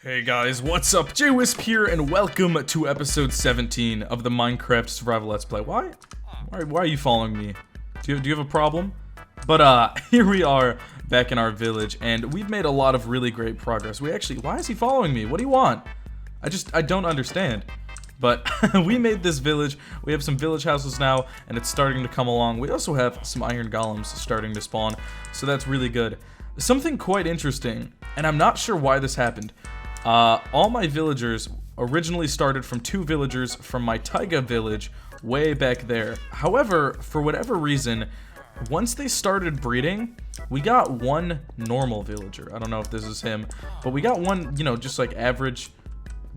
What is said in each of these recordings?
Hey guys, what's up? JWhisp here, and welcome to episode 17 of the Minecraft Survival Let's Play. Why are you following me? Do you have a problem? But here we are back in our village, and we've made a lot of really great progress. Why is he following me? What do you want? I don't understand. But we made this village. We have some village houses now, and it's starting to come along. We also have some iron golems starting to spawn, so that's really good. Something quite interesting, and I'm not sure why this happened. All my villagers originally started from 2 villagers from my taiga village way back there. However, for whatever reason, once they started breeding, we got one normal villager. I don't know if this is him, but we got one, just like average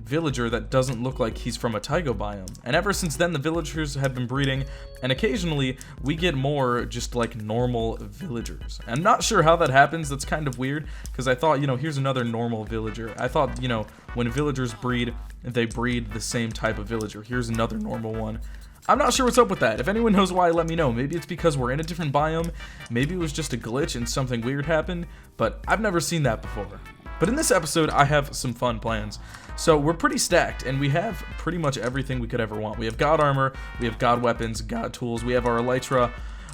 villager that doesn't look like he's from a taiga biome. And ever since then, the villagers have been breeding, and occasionally we get more just like normal villagers. I'm not sure how that happens. That's kind of weird, because I thought, here's another normal villager. I thought, when villagers breed, they breed the same type of villager. Here's another normal one. I'm not sure what's up with that. If anyone knows why, let me know. Maybe it's because we're in a different biome. Maybe it was just a glitch and something weird happened, but I've never seen that before. But in this episode, I have some fun plans. So we're pretty stacked, and we have pretty much everything we could ever want. We have god armor, we have god weapons, god tools, we have our elytra,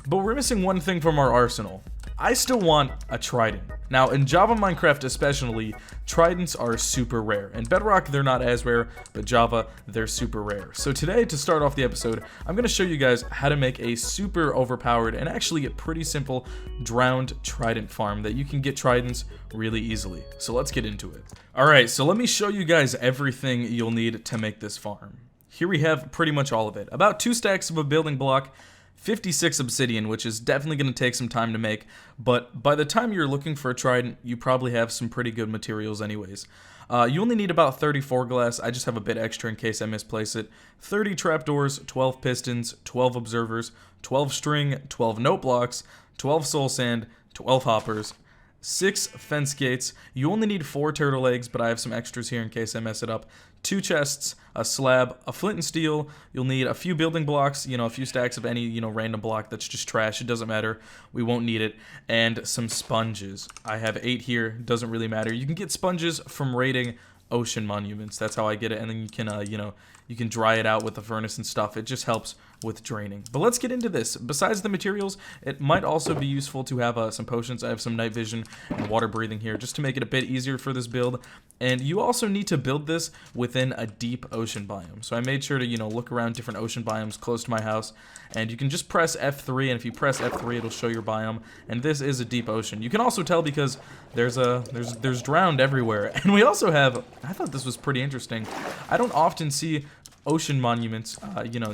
but we're missing one thing from our arsenal. I still want a trident. Now, in Java Minecraft especially, tridents are super rare. In Bedrock, they're not as rare, but Java, they're super rare. So today, to start off the episode, I'm going to show you guys how to make a super overpowered and actually a pretty simple drowned trident farm that you can get tridents really easily. So let's get into it. Alright, so let me show you guys everything you'll need to make this farm. Here we have pretty much all of it. About 2 stacks of a building block, 56 obsidian, which is definitely going to take some time to make, but by the time you're looking for a trident, you probably have some pretty good materials anyways. You only need about 34 glass. I just have a bit extra in case I misplace it. 30 trapdoors, 12 pistons, 12 observers, 12 string, 12 note blocks, 12 soul sand, 12 hoppers, 6 fence gates. You only need 4 turtle eggs, but I have some extras here in case I mess it up. 2 chests, a slab, a flint and steel. You'll need a few building blocks, a few stacks of any, random block that's just trash. It doesn't matter. We won't need it. And some sponges. I have 8 here. Doesn't really matter. You can get sponges from raiding ocean monuments. That's how I get it. And then you can, you can dry it out with the furnace and stuff. It just helps with draining. But let's get into this. Besides the materials, it might also be useful to have some potions. I have some night vision and water breathing here just to make it a bit easier for this build. And you also need to build this within a deep ocean biome. So I made sure to, look around different ocean biomes close to my house. And you can just press F3, and if you press F3, it'll show your biome. And this is a deep ocean. You can also tell because there's drowned everywhere. And we also have, I thought this was pretty interesting. I don't often see ocean monuments,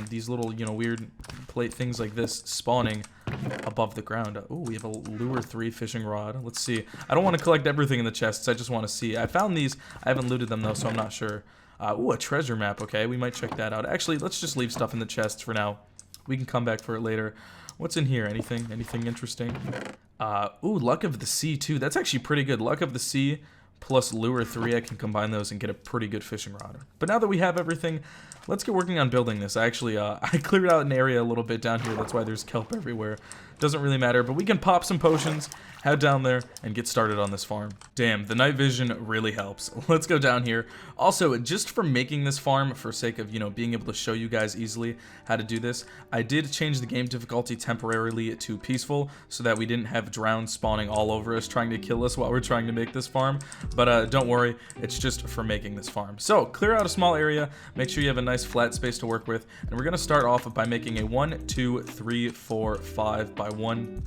these little, weird plate things like this spawning above the ground. Oh, we have a lure 3 fishing rod. Let's see. I don't want to collect everything in the chests. I just want to see. I found these. I haven't looted them though, so I'm not sure. Ooh, a treasure map. Okay, we might check that out. Actually, let's just leave stuff in the chests for now. We can come back for it later. What's in here? Anything interesting? Ooh, luck of the sea too. That's actually pretty good. Luck of the sea plus lure 3, I can combine those and get a pretty good fishing rod. But now that we have everything, let's get working on building this. I actually, I cleared out an area a little bit down here. That's why there's kelp everywhere. Doesn't really matter, but we can pop some potions, head down there, and get started on this farm. Damn, the night vision really helps. Let's go down here. Also, just for making this farm, for sake of, being able to show you guys easily how to do this, I did change the game difficulty temporarily to peaceful so that we didn't have drowned spawning all over us trying to kill us while we're trying to make this farm. But don't worry, it's just for making this farm. So, clear out a small area, make sure you have a nice flat space to work with, and we're going to start off by making a 1, 2, 3, 4, 5 by 1,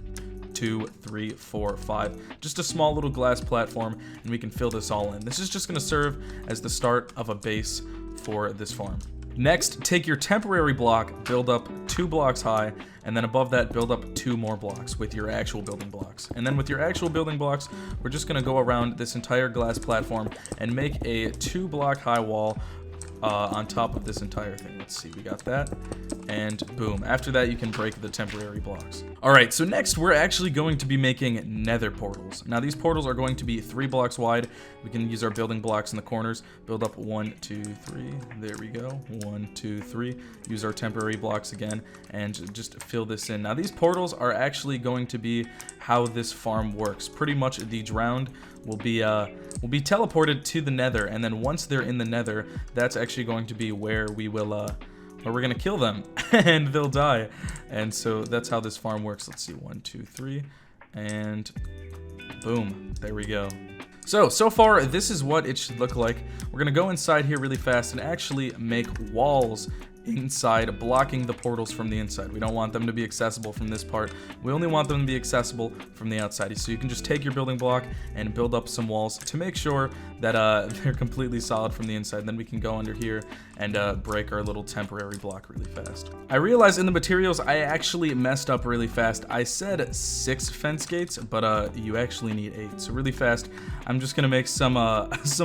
2, 3, 4, 5. Just a small little glass platform, and we can fill this all in. This is just going to serve as the start of a base for this farm. Next, take your temporary block, build up 2 blocks high, and then above that, build up 2 more blocks with your actual building blocks. And then with your actual building blocks, we're just going to go around this entire glass platform and make a 2 block high wall on top of this entire thing. Let's see, we got that. and boom. After that, you can break the temporary blocks. All right, so next we're actually going to be making nether portals. Now these portals are going to be 3 blocks wide. We can use our building blocks in the corners, build up 1, 2, 3. There we go. 1, 2, 3. Use our temporary blocks again and just fill this in. Now these portals are actually going to be how this farm works. Pretty much the drowned will be teleported to the nether, and then once they're in the nether, that's actually going to be where we will where we're gonna kill them and they'll die. And so that's how this farm works. Let's see, 1, 2, 3, and boom, there we go. So far this is what it should look like. We're gonna go inside here really fast and actually make walls inside, blocking the portals from the inside. We don't want them to be accessible from this part. We only want them to be accessible from the outside. So you can just take your building block and build up some walls to make sure that they're completely solid from the inside. Then we can go under here and break our little temporary block really fast. I realized in the materials I actually messed up really fast. I said 6 fence gates, but you actually need 8. So really fast, I'm just gonna make some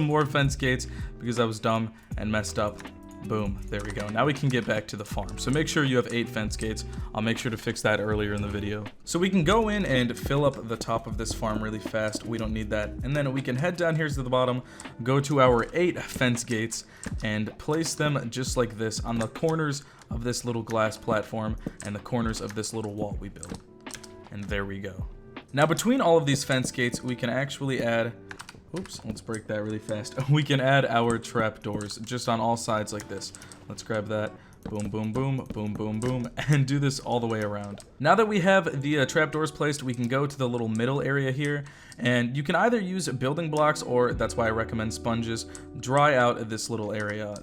more fence gates because I was dumb and messed up. Boom, there we go. Now we can get back to the farm. So make sure you have 8 fence gates. I'll make sure to fix that earlier in the video. So we can go in and fill up the top of this farm really fast. We don't need that. And then we can head down here to the bottom, go to our 8 fence gates and place them just like this on the corners of this little glass platform and the corners of this little wall we built. And there we go. Now between all of these fence gates, we can actually add, oops, let's break that really fast. We can add our trapdoors just on all sides like this. Let's grab that. Boom, boom, boom, boom, boom, boom, and do this all the way around. Now that we have the trapdoors placed, we can go to the little middle area here, and you can either use building blocks, or that's why I recommend sponges. Dry out this little area.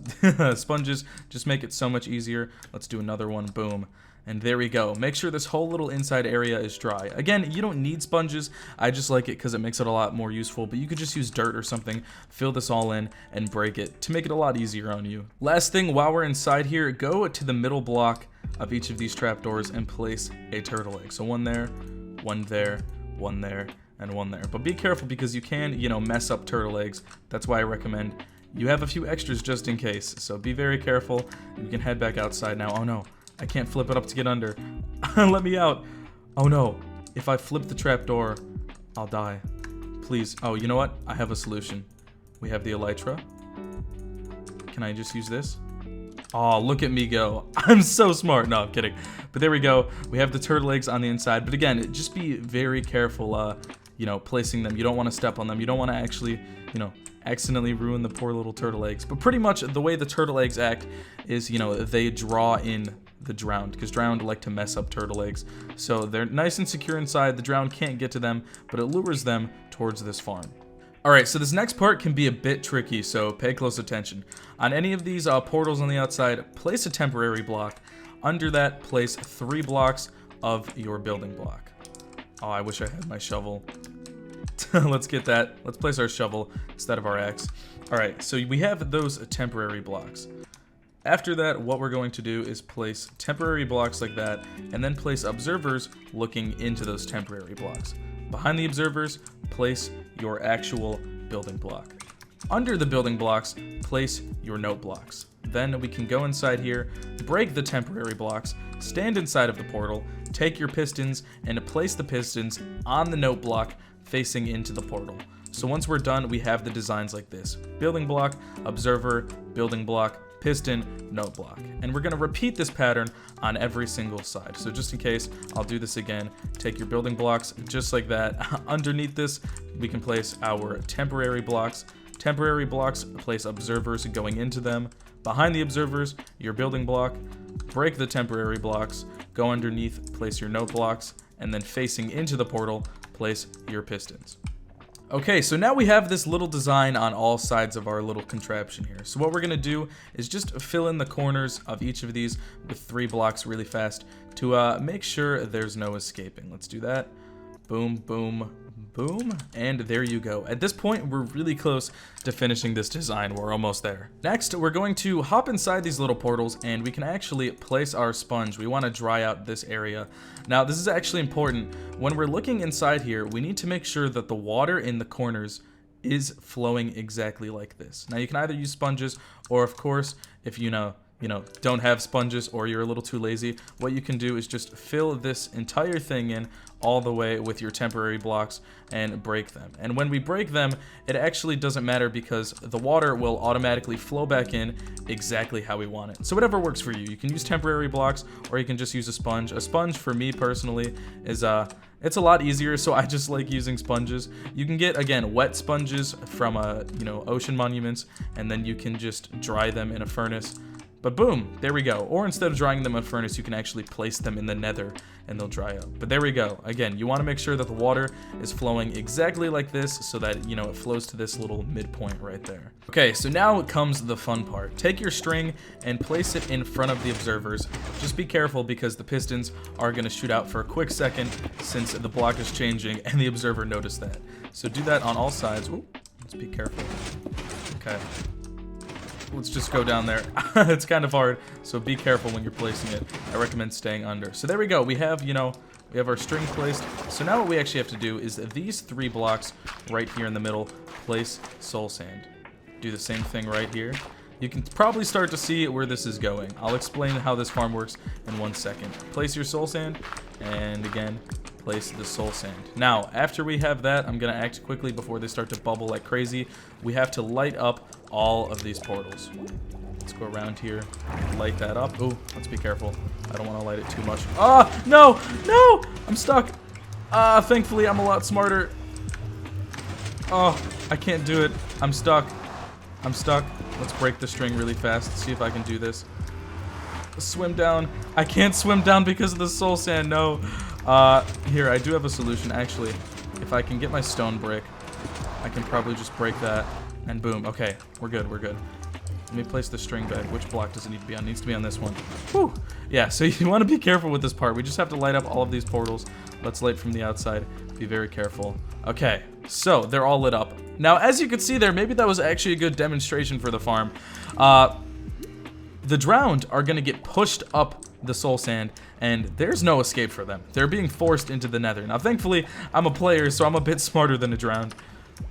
Sponges just make it so much easier. Let's do another one. Boom. And there we go. Make sure this whole little inside area is dry. Again, you don't need sponges. I just like it because it makes it a lot more useful, but you could just use dirt or something, fill this all in, and break it to make it a lot easier on you. Last thing, while we're inside here, go to the middle block of each of these trapdoors and place a turtle egg. So 1 there, 1 there, 1 there, and 1 there. But be careful because you can, mess up turtle eggs. That's why I recommend you have a few extras just in case. So be very careful. You can head back outside now. Oh no. I can't flip it up to get under. Let me out. Oh no. If I flip the trapdoor, I'll die. Please. Oh, you know what? I have a solution. We have the elytra. Can I just use this? Oh, look at me go. I'm so smart. No, I'm kidding. But there we go. We have the turtle eggs on the inside. But again, just be very careful, placing them. You don't want to step on them. You don't want to actually, accidentally ruin the poor little turtle eggs. But pretty much the way the turtle eggs act is, they draw in the drowned, because drowned like to mess up turtle eggs. So they're nice and secure inside. The drowned can't get to them, but it lures them towards this farm. Alright, so this next part can be a bit tricky, so pay close attention. On any of these portals on the outside, place a temporary block. Under that, place 3 blocks of your building block. Oh, I wish I had my shovel. Let's get that. Let's place our shovel instead of our axe. Alright, so we have those temporary blocks. After that, what we're going to do is place temporary blocks like that, and then place observers looking into those temporary blocks. Behind the observers, place your actual building block. Under the building blocks, place your note blocks. Then we can go inside here, break the temporary blocks, stand inside of the portal, take your pistons, and place the pistons on the note block facing into the portal. So once we're done, we have the designs like this. Building block, observer, building block, piston, note block. And we're going to repeat this pattern on every single side. So just in case, I'll do this again. Take your building blocks just like that. Underneath this, we can place our temporary blocks. Temporary blocks, place observers going into them. Behind the observers, your building block. Break the temporary blocks. Go underneath, place your note blocks. And then facing into the portal, place your pistons. Okay, so now we have this little design on all sides of our little contraption here. So what we're going to do is just fill in the corners of each of these with 3 blocks really fast to make sure there's no escaping. Let's do that. Boom, boom, boom, and there you go. At this point, we're really close to finishing this design. We're almost there. Next, we're going to hop inside these little portals, and we can actually place our sponge. We want to dry out this area. Now, this is actually important. When we're looking inside here, we need to make sure that the water in the corners is flowing exactly like this. Now, you can either use sponges, or of course, if don't have sponges or you're a little too lazy, what you can do is just fill this entire thing in all the way with your temporary blocks and break them. And when we break them, it actually doesn't matter because the water will automatically flow back in exactly how we want it. So whatever works for you. You can use temporary blocks or you can just use a sponge. A sponge for me personally is it's a lot easier, so I just like using sponges. You can get, again, wet sponges from ocean monuments, and then you can just dry them in a furnace. But boom, there we go. Or instead of drying them in a furnace, you can actually place them in the nether and they'll dry up. But there we go. Again, you want to make sure that the water is flowing exactly like this so that, it flows to this little midpoint right there. Okay, so now comes the fun part. Take your string and place it in front of the observers. Just be careful because the pistons are going to shoot out for a quick second since the block is changing and the observer noticed that. So do that on all sides. Ooh, let's be careful. Okay. Let's just go down there. It's kind of hard, so be careful when you're placing it. I recommend staying under. So there we go. We have, we have our string placed. So now what we actually have to do is these 3 blocks right here in the middle, place soul sand. Do the same thing right here. You can probably start to see where this is going. I'll explain how this farm works in 1 second. Place your soul sand, and again, place the soul sand. Now, after we have that, I'm going to act quickly before they start to bubble like crazy. We have to light up all of these portals. Let's go around here, light that up. Ooh, let's be careful. I don't want to light it too much. Ah, no, no, I'm stuck. Thankfully, I'm a lot smarter. Oh, I can't do it. I'm stuck. I'm stuck. Let's break the string really fast. See if I can do this. Swim down. I can't swim down because of the soul sand. No. Here, I do have a solution. Actually, if I can get my stone brick, I can probably just break that. And boom. Okay, we're good. We're good. Let me place the string back. Which block does it need to be on? It needs to be on this one. Whew. Yeah, so you want to be careful with this part. We just have to light up all of these portals. Let's light from the outside. Be very careful. Okay, so they're all lit up. Now, as you can see there, maybe that was actually a good demonstration for the farm. The drowned are going to get pushed up the soul sand, and there's no escape for them. They're being forced into the nether. Now, thankfully, I'm a player, so I'm a bit smarter than a drowned.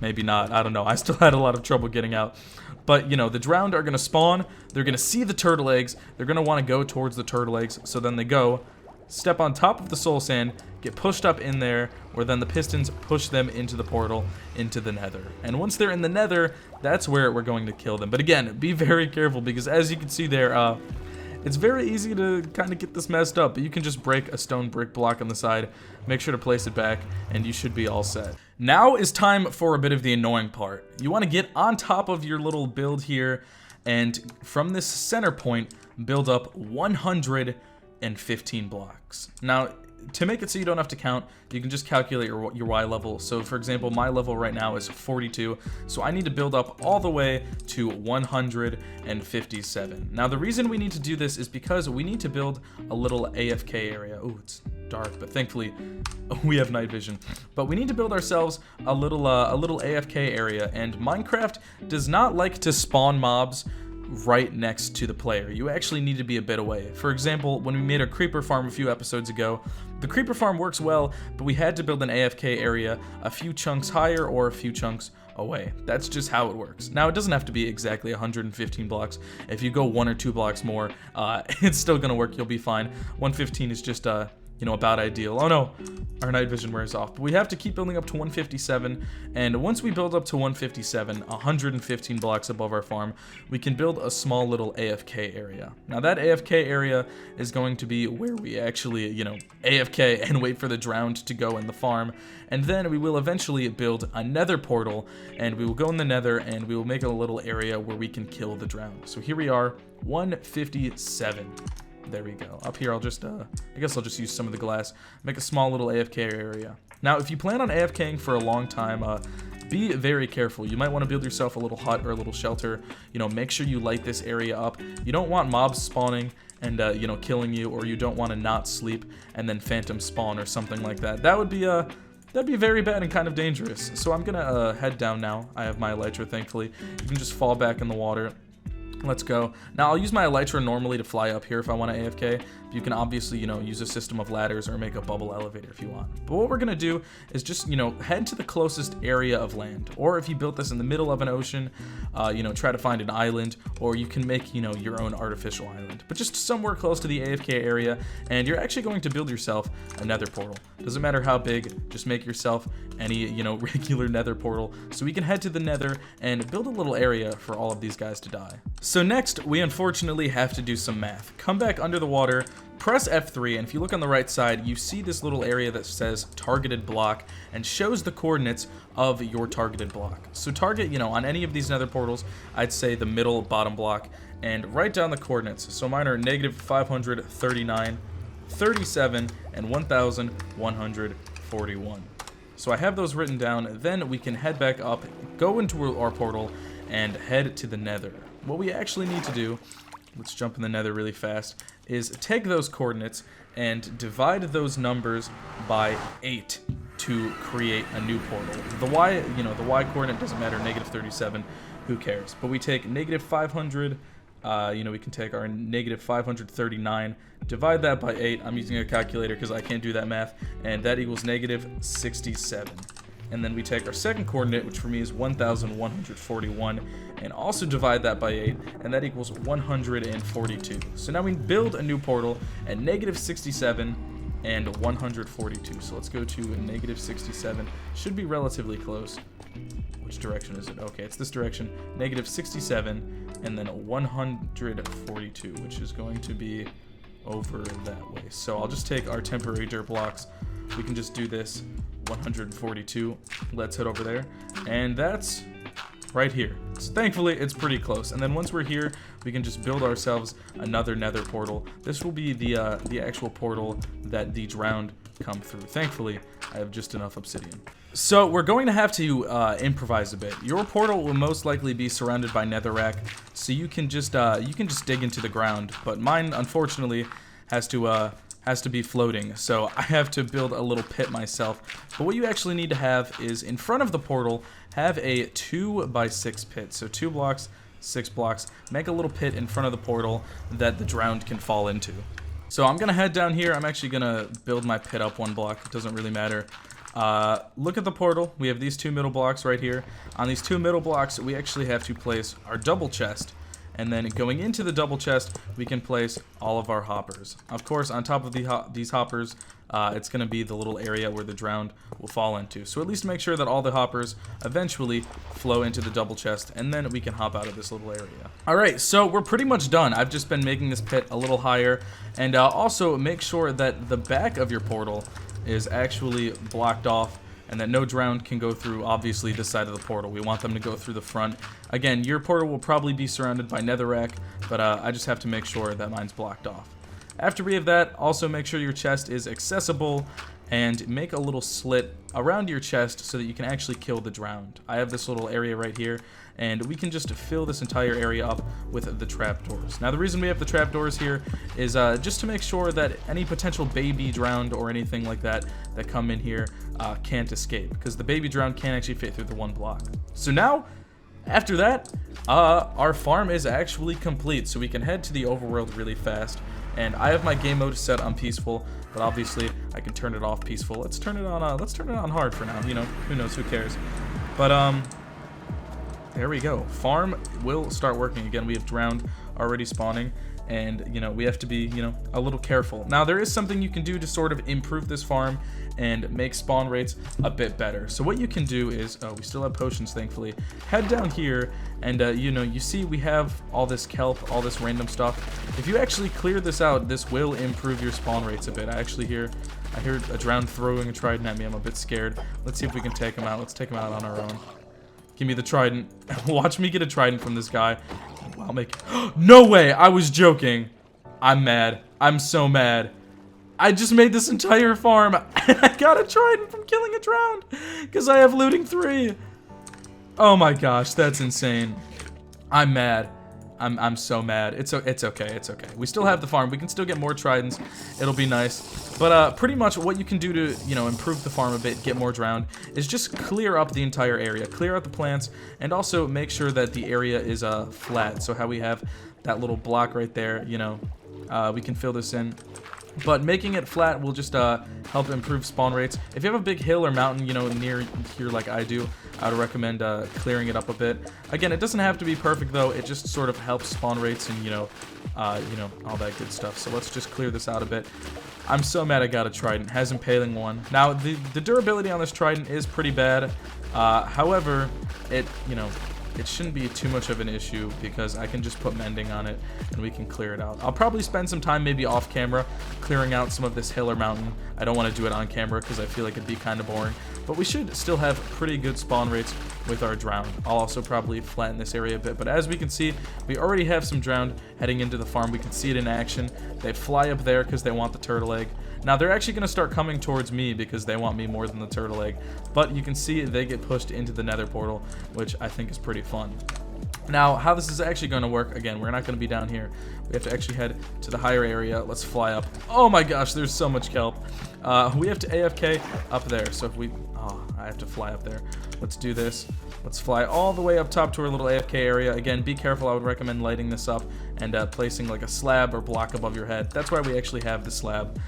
Maybe not. I don't know. I still had a lot of trouble getting out. But, the drowned are going to spawn. They're going to see the turtle eggs. They're going to want to go towards the turtle eggs. So then they go, step on top of the soul sand, get pushed up in there, where then the pistons push them into the portal, into the nether. And once they're in the nether, that's where we're going to kill them. But again, be very careful because as you can see there, it's very easy to kind of get this messed up, but you can just break a stone brick block on the side, make sure to place it back, and you should be all set. Now is time for a bit of the annoying part. You want to get on top of your little build here, and from this center point, build up 115 blocks. Now, to make it so you don't have to count, you can just calculate your Y level. So for example, my level right now is 42, so I need to build up all the way to 157. Now the reason we need to do this is because we need to build a little AFK area. Oh, it's dark, but thankfully we have night vision. But we need to build ourselves a little AFK area, and Minecraft does not like to spawn mobs right next to the player. You actually need to be a bit away. For example, when we made a creeper farm a few episodes ago, the creeper farm works well, but we had to build an AFK area a few chunks higher or a few chunks away. That's just how it works. Now, it doesn't have to be exactly 115 blocks. If you go 1 or 2 blocks more, it's still gonna work. You'll be fine. 115 is just about ideal. Oh no, our night vision wears off. But we have to keep building up to 157, and once we build up to 157, 115 blocks above our farm, we can build a small little AFK area. Now that AFK area is going to be where we actually, AFK and wait for the drowned to go in the farm, and then we will eventually build a nether portal, and we will go in the nether, and we will make a little area where we can kill the drowned. So here we are, 157. There we go. Up here, I'll just, I guess I'll just use some of the glass, make a small little AFK area. Now, if you plan on AFKing for a long time, be very careful. You might want to build yourself a little hut or a little shelter. Make sure you light this area up. You don't want mobs spawning and, killing you, or you don't want to not sleep and then phantom spawn or something like that. That'd be very bad and kind of dangerous. So I'm gonna head down now. I have my elytra, thankfully. You can just fall back in the water. Let's go. Now, I'll use my elytra normally to fly up here if I want to AFK. You can obviously, use a system of ladders or make a bubble elevator if you want. But what we're going to do is just, head to the closest area of land. Or if you built this in the middle of an ocean, try to find an island. Or you can make, your own artificial island. But just somewhere close to the AFK area. And you're actually going to build yourself a nether portal. Doesn't matter how big, just make yourself any, regular nether portal. So we can head to the nether and build a little area for all of these guys to die. So next, we unfortunately have to do some math. Come back under the water, press F3, and if you look on the right side, you see this little area that says targeted block and shows the coordinates of your targeted block. So target, on any of these nether portals, I'd say the middle bottom block, and write down the coordinates. So mine are -539, 37, and 1141. So I have those written down, then we can head back up, go into our portal, and head to the nether. What we actually need to do, let's jump in the nether really fast, is take those coordinates and divide those numbers by 8 to create a new portal. The y, the y coordinate doesn't matter, -37, who cares? But we take -500, we can take our -539, divide that by 8. I'm using a calculator because I can't do that math, and that equals -67. And then we take our second coordinate, which for me is 1141, and also divide that by 8, and that equals 142. So now we build a new portal at -67 and 142. So let's go to -67. Should be relatively close. Which direction is it? Okay, it's this direction. -67 and then 142, which is going to be over that way. So I'll just take our temporary dirt blocks. We can just do this. 142. Let's head over there, and that's right here. So thankfully it's pretty close, and then once we're here we can just build ourselves another nether portal. This will be the actual portal that the drowned come through. Thankfully I have just enough obsidian. So we're going to have to improvise a bit. Your portal will most likely be surrounded by netherrack, so you can just dig into the ground, but mine unfortunately has to be floating, so I have to build a little pit myself. But what you actually need to have is, in front of the portal, have a 2x6 pit. So 2 blocks, 6 blocks, make a little pit in front of the portal that the drowned can fall into. So I'm gonna head down here. I'm actually gonna build my pit up 1 block. It doesn't really matter. Look at the portal. We have these 2 middle blocks right here. On these 2 middle blocks, we actually have to place our double chest. And then going into the double chest, we can place all of our hoppers. Of course, on top of these hoppers, it's going to be the little area where the drowned will fall into. So at least make sure that all the hoppers eventually flow into the double chest, and then we can hop out of this little area. Alright, so we're pretty much done. I've just been making this pit a little higher, and also make sure that the back of your portal is actually blocked off, and that no drowned can go through, obviously, this side of the portal. We want them to go through the front. Again, your portal will probably be surrounded by netherrack, but I just have to make sure that mine's blocked off. After we have that, also make sure your chest is accessible, and make a little slit around your chest so that you can actually kill the drowned. I have this little area right here, and we can just fill this entire area up with the trapdoors. Now the reason we have the trapdoors here is just to make sure that any potential baby drowned or anything like that that come in here can't escape, because the baby drowned can't actually fit through the 1 block. So now, after that, our farm is actually complete, so we can head to the overworld really fast. And I have my game mode set on peaceful, but obviously I can turn it off peaceful. Let's turn it on hard for now. Who knows? Who cares? But there we go. Farm will start working again. We have drowned already spawning, and we have to be a little careful. Now there is something you can do to sort of improve this farm and make spawn rates a bit better. So what you can do is, we still have potions, thankfully. Head down here, and you see we have all this kelp, all this random stuff. If you actually clear this out, this will improve your spawn rates a bit. I hear a drowned throwing a trident at me. I'm a bit scared. Let's see if we can take him out. Let's take him out on our own. Give me the trident. Watch me get a trident from this guy. I'll make it. No way! I was joking. I'm mad. I'm so mad. I just made this entire farm, and I got a trident from killing a drowned, because I have looting 3. Oh my gosh, that's insane. I'm mad. I'm so mad. It's okay. It's okay. We still have the farm. We can still get more tridents. It'll be nice. But pretty much what you can do to, you know, improve the farm a bit, get more drowned, is just clear up the entire area. Clear out the plants, and also make sure that the area is flat. So how we have that little block right there, you know, we can fill this in. But making it flat will just help improve spawn rates. If you have a big hill or mountain, you know, near here like I do, I would recommend clearing it up a bit. Again, it doesn't have to be perfect though. It just sort of helps spawn rates and you know, all that good stuff. So let's just clear this out a bit. I'm so mad I got a trident. Has impaling one. Now the durability on this trident is pretty bad. However, it shouldn't be too much of an issue because I can just put mending on it and we can clear it out. I'll probably spend some time maybe off camera clearing out some of this hill or mountain. I don't want to do it on camera because I feel like it'd be kind of boring. But we should still have pretty good spawn rates with our drowned. I'll also probably flatten this area a bit. But as we can see, we already have some drowned heading into the farm. We can see it in action. They fly up there because they want the turtle egg. Now they're actually going to start coming towards me because they want me more than the turtle egg. But you can see they get pushed into the nether portal, which I think is pretty fun. Now, how this is actually going to work, again, we're not going to be down here. We have to actually head to the higher area. Let's fly up. Oh my gosh, there's so much kelp. We have to AFK up there. So if we... Oh, I have to fly up there. Let's do this. Let's fly all the way up top to our little AFK area. Again, be careful. I would recommend lighting this up and placing like a slab or block above your head. That's why we actually have the slab.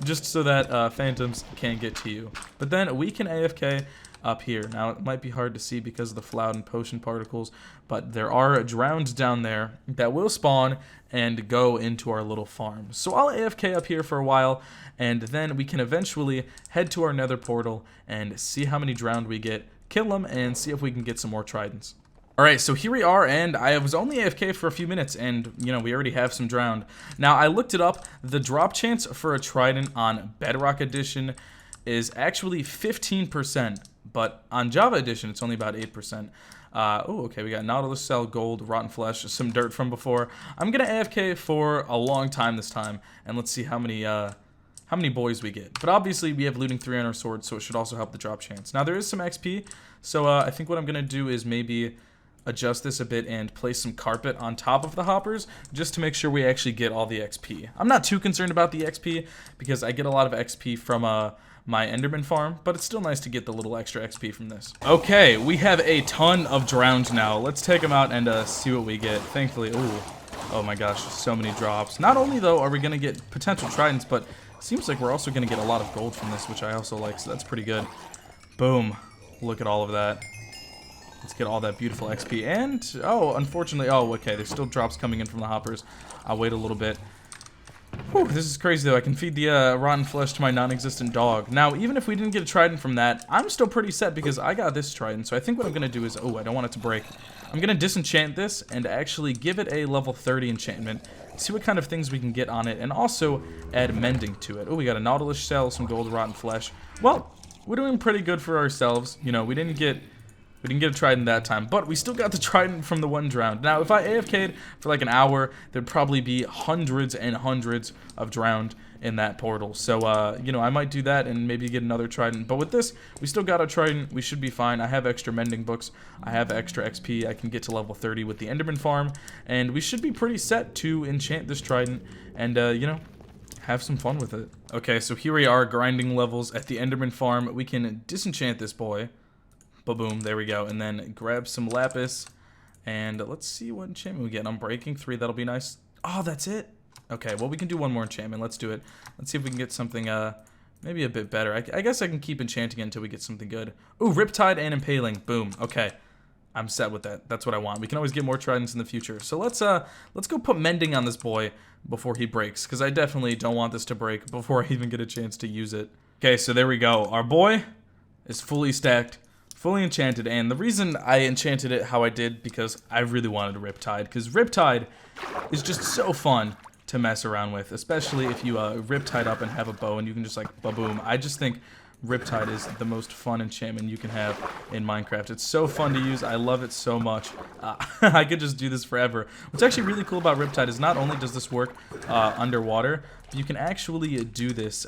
Just so that phantoms can't get to you. But then we can AFK up here. Now, it might be hard to see because of the flood and potion particles, but there are drowned down there that will spawn and go into our little farm. So I'll AFK up here for a while, and then we can eventually head to our nether portal and see how many drowned we get, kill them, and see if we can get some more tridents. Alright, so here we are, and I was only AFK for a few minutes, and, you know, we already have some drowned. Now, I looked it up. The drop chance for a trident on Bedrock Edition is actually 15%, but on Java Edition, it's only about 8%. Oh, okay, we got Nautilus Cell, Gold, Rotten Flesh, some dirt from before. I'm gonna AFK for a long time this time, and let's see how many boys we get. But obviously, we have looting 3 on our sword, so it should also help the drop chance. Now, there is some XP, so I think what I'm gonna do is maybe adjust this a bit and place some carpet on top of the hoppers just to make sure we actually get all the XP. I'm not too concerned about the XP because I get a lot of XP from my Enderman farm, but it's still nice to get the little extra XP from this. Okay, we have a ton of drowned now. Let's take them out and see what we get. Thankfully, ooh, oh my gosh, so many drops. Not only though are we gonna get potential tridents, but it seems like we're also gonna get a lot of gold from this, which I also like, so that's pretty good. Boom, look at all of that. Let's get all that beautiful XP. And, oh, unfortunately, oh, okay, there's still drops coming in from the hoppers. I'll wait a little bit. Whew, this is crazy, though. I can feed the rotten flesh to my non-existent dog. Now, even if we didn't get a trident from that, I'm still pretty set because I got this trident. So I think what I'm going to do is, oh, I don't want it to break. I'm going to disenchant this and actually give it a level 30 enchantment. See what kind of things we can get on it, and also add mending to it. Oh, we got a Nautilus shell, some gold rotten flesh. Well, we're doing pretty good for ourselves. You know, we didn't get a trident that time, but we still got the trident from the one drowned. Now, if I AFK'd for like an hour, there'd probably be hundreds and hundreds of drowned in that portal. So, you know, I might do that and maybe get another trident. But with this, we still got a trident. We should be fine. I have extra mending books. I have extra XP. I can get to level 30 with the Enderman farm. And we should be pretty set to enchant this trident and, you know, have some fun with it. Okay, so here we are grinding levels at the Enderman farm. We can disenchant this boy. Boom, there we go. And then grab some lapis. And let's see what enchantment we get. Unbreaking 3, that'll be nice. Oh, that's it? Okay, well, we can do one more enchantment. Let's do it. Let's see if we can get something, maybe a bit better. I guess I can keep enchanting until we get something good. Ooh, Riptide and Impaling. Boom. Okay. I'm set with that. That's what I want. We can always get more tridents in the future. So let's go put mending on this boy before he breaks, because I definitely don't want this to break before I even get a chance to use it. Okay, so there we go. Our boy is fully stacked. Fully enchanted, and the reason I enchanted it how I did, because I really wanted a Riptide, because Riptide is just so fun to mess around with, especially if you Riptide up and have a bow and you can just like ba-boom. I just think Riptide is the most fun enchantment you can have in Minecraft. It's so fun to use. I love it so much. I could just do this forever. What's actually really cool about Riptide is not only does this work underwater, but you can actually do this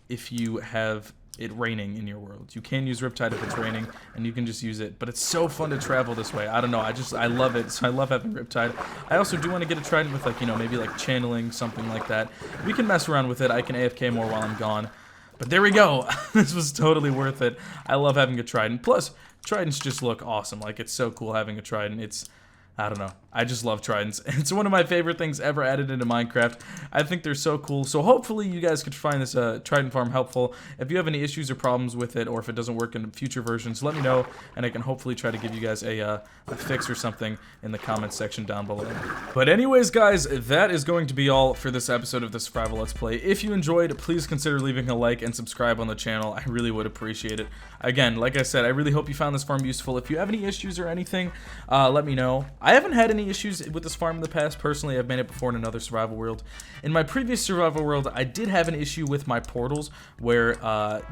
if you have it raining in your world. You can use Riptide if it's raining, and you can just use it. But it's so fun to travel this way. I don't know. I love it. So I love having Riptide. I also do want to get a Trident with, like, you know, maybe like channeling, something like that. We can mess around with it. I can AFK more while I'm gone. But there we go. This was totally worth it. I love having a Trident. Plus, Tridents just look awesome. Like, it's so cool having a Trident. It's, I don't know. I just love Tridents. It's one of my favorite things ever added into Minecraft. I think they're so cool. So hopefully you guys could find this Trident farm helpful. If you have any issues or problems with it, or if it doesn't work in future versions, let me know, and I can hopefully try to give you guys a fix or something in the comments section down below. But anyways, guys, that is going to be all for this episode of the Survival Let's Play. If you enjoyed, please consider leaving a like and subscribe on the channel. I really would appreciate it. Again, like I said, I really hope you found this farm useful. If you have any issues or anything, let me know. I haven't had any issues with this farm in the past. Personally, I've made it before in another survival world. In my previous survival world, I did have an issue with my portals where,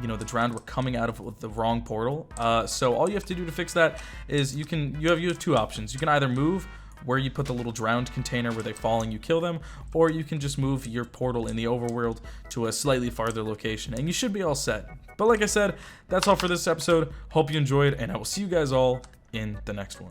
you know, the drowned were coming out of the wrong portal. So all you have to do to fix that is you have two options. You can either move where you put the little drowned container where they fall and you kill them, or you can just move your portal in the overworld to a slightly farther location, and you should be all set. But like I said, that's all for this episode. Hope you enjoyed, and I will see you guys all in the next one.